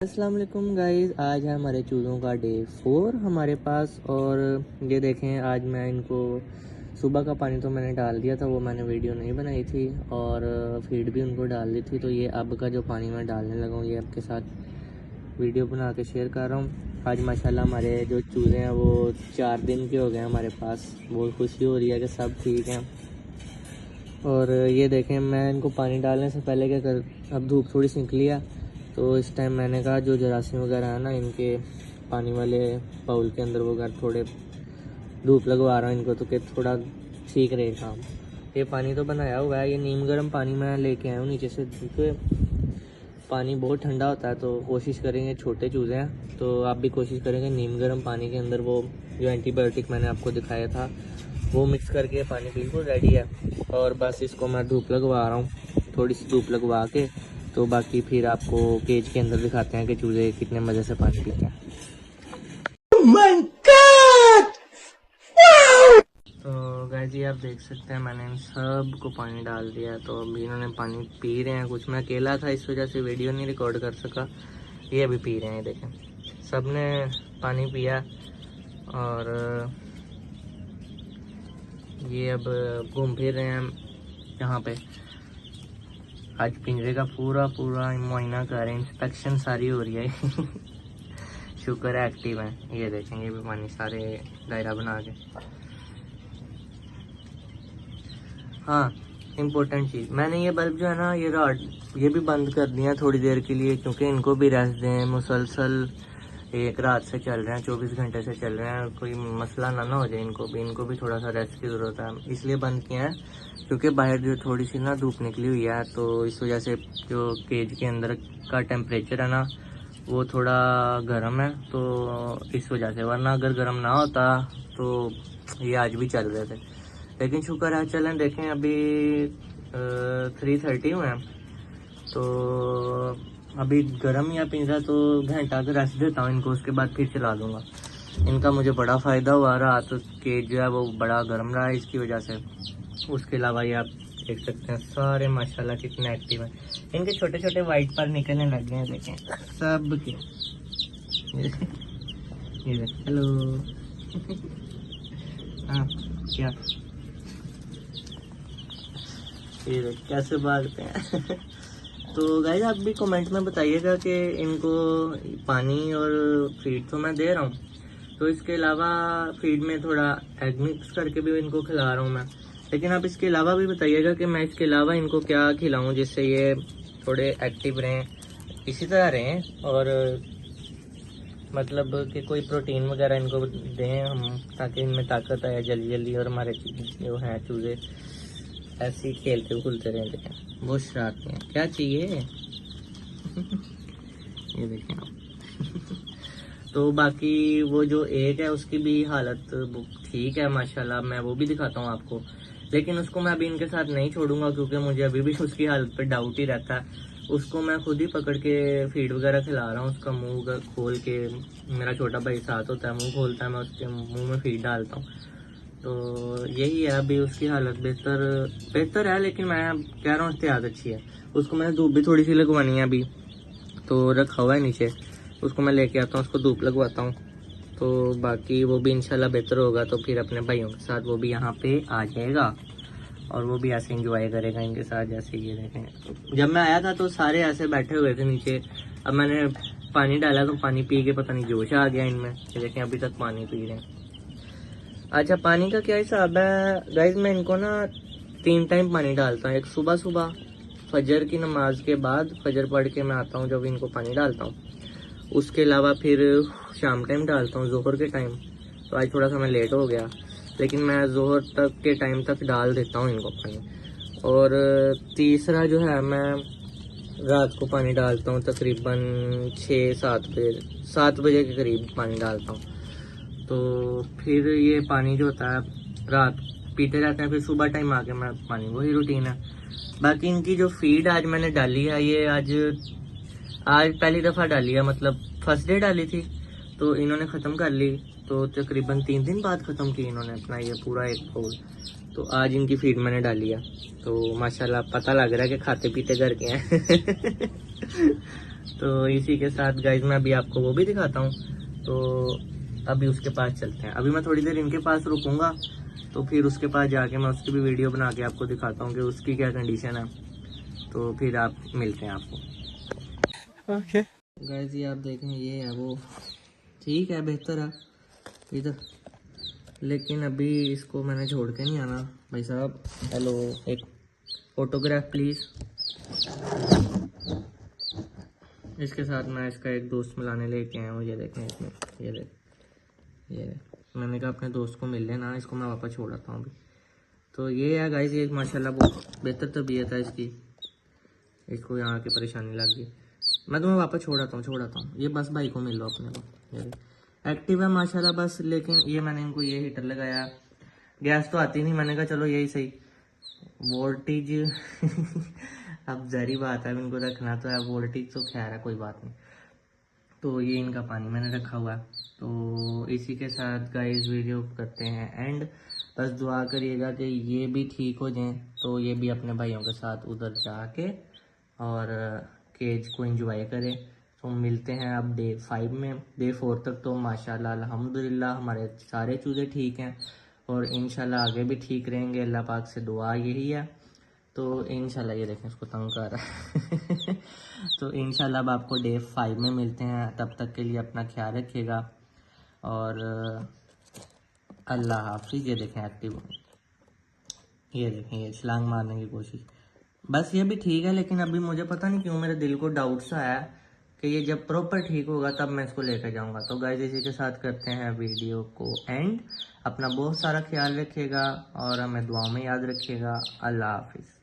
अस्सलाम वालेकुम गाइस, आज है हमारे चूज़ों का डे 4 हमारे पास। और ये देखें, आज मैं इनको सुबह का पानी तो मैंने डाल दिया था, वो मैंने वीडियो नहीं बनाई थी, और फीड भी उनको डाल दी थी। तो ये अब का जो पानी मैं डालने लगा हूँ, ये आपके साथ वीडियो बना के शेयर कर रहा हूँ। आज माशाल्लाह हमारे जो चूज़े हैं वो 4 दिन के हो गए हमारे पास। बहुत खुशी हो रही है कि सब ठीक हैं। और ये देखें, मैं इनको पानी डालने से पहले क्या कर, अब धूप थोड़ी सी निकली है, तो इस टाइम मैंने कहा जो जरासीम वगैरह है ना, इनके पानी वाले बाउल के अंदर वो थोड़े धूप लगवा रहा हूँ इनको, तो कि थोड़ा ठीक रहे काम। ये पानी तो बनाया हुआ है, ये नीम गर्म पानी मैं लेके आया हूँ नीचे से, क्योंकि पानी बहुत ठंडा होता है। तो कोशिश करेंगे, छोटे चूज़े हैं तो आप भी कोशिश करेंगे नीम गर्म पानी के अंदर वो जो एंटीबायोटिक मैंने आपको दिखाया था वो मिक्स करके। पानी बिल्कुल रेडी है, और बस इसको मैं धूप लगवा रहा हूँ, थोड़ी सी धूप लगवा के। तो बाकी फिर आपको केज के अंदर दिखाते हैं कि चूज़े कितने मज़े से पानी पीते हैं। तो गाइस, ये आप देख सकते हैं, मैंने इन सब को पानी डाल दिया है। तो अभी इन्होंने पानी पी रहे हैं। कुछ मैं अकेला था, इस वजह से वीडियो नहीं रिकॉर्ड कर सका। ये अभी पी रहे हैं, देखें सब ने पानी पिया। और ये अब घूम फिर रहे हैं यहाँ पे। आज पिंजरे का पूरा मुआयना कर रहे हैं, इंस्पेक्शन सारी हो रही है। शुक्र है एक्टिव है। ये देखेंगे, ये भी पानी सारे दायरा बना के। हाँ, इम्पोर्टेंट चीज़, मैंने ये बल्ब जो है ना, ये रॉड ये भी बंद कर दिया थोड़ी देर के लिए, क्योंकि इनको भी रेस्ट दें। मुसलसल एक रात से चल रहे हैं, 24 घंटे से चल रहे हैं, कोई मसला ना हो जाए। इनको भी थोड़ा सा रेस्ट की ज़रूरत है, इसलिए बंद किया है। क्योंकि बाहर जो थोड़ी सी ना धूप निकली हुई है, तो इस वजह से जो केज के अंदर का टेम्परेचर है ना, वो थोड़ा गर्म है। तो इस वजह से, वरना अगर गर्म ना होता तो ये आज भी चल रहे थे। लेकिन शुक्र है, चलें देखें। अभी 3:30 हुए हैं, तो अभी गर्म या पिंजरा तो घंटा का रेस्ट देता हूँ इनको, उसके बाद फिर चला दूँगा। इनका मुझे बड़ा फ़ायदा हुआ। रात केज जो है वो बड़ा गर्म रहा है इसकी वजह से। उसके अलावा ये आप देख सकते हैं, सारे माशाल्लाह कितने एक्टिव हैं। इनके छोटे छोटे वाइट पर निकलने लग गए हैं, देखें सब के। ये हेलो। हाँ, क्या ये कैसे भागते हैं। तो गाइस, आप भी कमेंट में बताइएगा कि इनको पानी और फीड तो मैं दे रहा हूँ, तो इसके अलावा फीड में थोड़ा एग मिक्स करके भी इनको खिला रहा हूँ मैं। लेकिन आप इसके अलावा भी बताइएगा कि मैं इसके अलावा इनको क्या खिलाऊँ जिससे ये थोड़े एक्टिव रहें, इसी तरह रहें। और मतलब कि कोई प्रोटीन वगैरह इनको दें हम, ताकि इनमें ताकत आए जल्दी जल्दी। और हमारे जो हैं चूज़े ऐसे ही खेलते खुलते रहते हैं, बहुत शरारती हैं। क्या चाहिए? ये देखें आप। तो बाकी वो जो एक है उसकी भी हालत ठीक है माशाल्लाह, मैं वो भी दिखाता हूँ आपको। लेकिन उसको मैं अभी इनके साथ नहीं छोड़ूंगा, क्योंकि मुझे अभी भी उसकी हालत पे डाउट ही रहता है। उसको मैं खुद ही पकड़ के फीड वगैरह खिला रहा हूँ, उसका मुंह खोल के। मेरा छोटा भाई साथ होता है, मुंह खोलता है, मैं उसके मुंह में फीड डालता हूँ। तो यही है, अभी उसकी हालत बेहतर है। लेकिन मैं कह रहा हूँ एहतियात अच्छी है। उसको मैंने धूप भी थोड़ी सी लगवानी है अभी, तो रखा हुआ है नीचे। उसको मैं लेके आता हूँ, उसको धूप लगवाता हूँ। तो बाकी वो भी इंशाल्लाह बेहतर होगा, तो फिर अपने भाइयों के साथ वो भी यहाँ पे आ जाएगा, और वो भी ऐसे एंजॉय करेगा इनके साथ। जैसे ये देखें, जब मैं आया था तो सारे ऐसे बैठे हुए थे नीचे। अब मैंने पानी डाला तो पानी पी के पता नहीं जोश आ गया इनमें। ये देखें, अभी तक पानी पी रहे हैं। अच्छा, पानी का क्या हिसाब है गाइज, मैं इनको ना 3 टाइम पानी डालता हूँ। एक सुबह फजर की नमाज के बाद, फजर पढ़ के मैं आता हूँ जब इनको पानी डालता हूँ। उसके अलावा फिर शाम टाइम डालता हूँ, जोहर के टाइम। तो आज थोड़ा सा मैं लेट हो गया, लेकिन मैं जोहर तक के टाइम तक डाल देता हूँ इनको पानी। और तीसरा जो है, मैं रात को पानी डालता हूँ तकरीबन 7 बजे के करीब पानी डालता हूँ। तो फिर ये पानी जो होता है रात पीते रहते हैं, फिर सुबह टाइम आके मैं पानी, वही रूटीन है। बाकी इनकी जो फीड आज मैंने डाली है, ये आज पहली दफ़ा डाली है, मतलब फर्स्ट डे डाली थी, तो इन्होंने ख़त्म कर ली। तो तकरीबन 3 दिन बाद ख़त्म की इन्होंने अपना ये पूरा एक बाउल। तो आज इनकी फीड मैंने डाली है, तो माशाल्लाह पता लग रहा है कि खाते पीते घर के हैं। तो इसी के साथ गाइज मैं अभी आपको वो भी दिखाता हूँ। तो अभी उसके पास चलते हैं। अभी मैं थोड़ी देर इनके पास रुकूंगा, तो फिर उसके पास जाके मैं उसकी भी वीडियो बना के आपको दिखाता हूँ कि उसकी क्या कंडीशन है। तो फिर आप मिलते हैं आपको। ओके गाइज ये आप देखें, ये है वो, ठीक है, बेहतर है इधर, लेकिन अभी इसको मैंने छोड़ के नहीं आना। भाई साहब हेलो, एक फोटोग्राफ प्लीज़। इसके साथ मैं इसका एक दोस्त मिलाने लेके आया हूँ। ये देखें इसमें, ये देख, ये देख। मैंने कहा अपने दोस्त को मिल लेना, इसको मैं वापस छोड़ आता हूँ अभी। तो ये है गाइस, ये माशाल्लाह बहुत बेहतर तबीयत है इसकी। इसको यहाँ की परेशानी लग गई। मैं तुम्हें वापस छोड़ाता हूँ। ये बस भाई को मिल लो अपने को। ये एक्टिव है माशाल्लाह बस, लेकिन ये मैंने इनको ये हीटर लगाया, गैस तो आती नहीं। मैंने कहा चलो यही सही, वोल्टेज अब जहरी बात है, इनको रखना तो है वोल्टेज, तो खैर है कोई बात नहीं। तो ये इनका पानी मैंने रखा हुआ है। तो इसी के साथ गाइस वीडियो करते हैं एंड। बस दुआ करिएगा कि ये भी ठीक हो जाएं, तो ये भी अपने भाइयों के साथ उधर जाके और केज को एंजॉय करें। तो मिलते हैं अब डे 5 में। डे 4 तक तो माशाल्लाह अल्हम्दुलिल्लाह हमारे सारे चूज़े ठीक हैं, और इंशाल्लाह आगे भी ठीक रहेंगे। अल्लाह पाक से दुआ यही है। तो इंशाल्लाह, ये देखें उसको तंग कर रहा है तो इंशाल्लाह अब आपको डे 5 में मिलते हैं। तब तक के लिए अपना ख्याल रखिएगा और अल्लाह हाफिज़। ये देखें एक्टिव, ये देखें ये छलांग मारने की कोशिश। बस ये भी ठीक है, लेकिन अभी मुझे पता नहीं क्यों मेरे दिल को डाउट सा है कि ये जब प्रॉपर ठीक होगा तब मैं इसको लेकर जाऊंगा। तो गाइस इसी के साथ करते हैं वीडियो को एंड। अपना बहुत सारा ख्याल रखिएगा और हमें दुआओं में याद रखिएगा। अल्लाह हाफिज़।